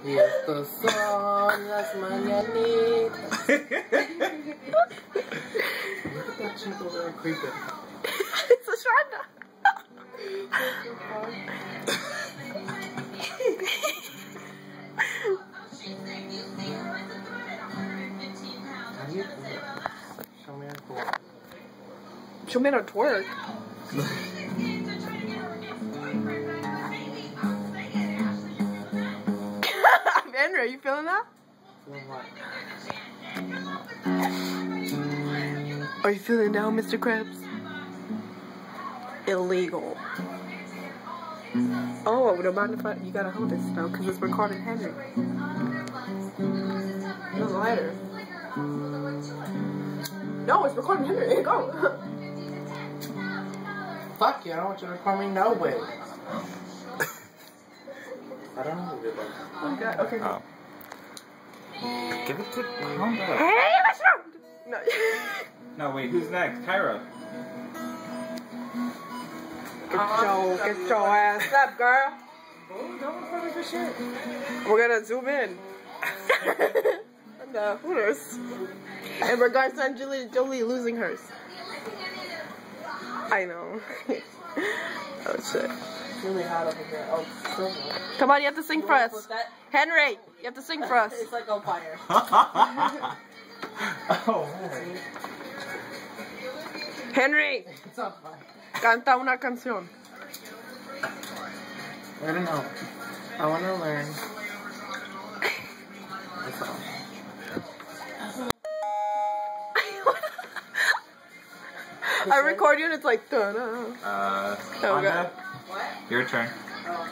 Y estos son las mañanitas. Look at that chick over there creeping. It's a shrine. How do you do that? Show me a twerk. Show me how to twerk. Henry, are you feeling that? Feeling what? Are you feeling down, Mr. Krabs? Illegal. Oh, don't mind if you gotta hold this though, because it's recording Henry. It was lighter. No, it's recording Henry. Here you go. Fuck you, I don't want you to record me no way. I don't know how to do that. Oh, God. Okay. Oh. Give it to calm down. Hey, what's wrong? No. No, wait, who's next? Kyra. Get your ass up, girl. Oh, don't record me for shit. We're gonna zoom in. The Hooters. In regards to Angelina Jolie losing hers. I know. Oh shit. It's really hot over here. Oh, it's so hot. Come on, you have to sing for us. What's that? Henry, you have to sing for us. It's like on fire. Oh, man. Henry, It's on fire. canta una canción. I don't know. I want to learn. That's all. I record you and it's like, da-da. Honda, What? your turn. Oh.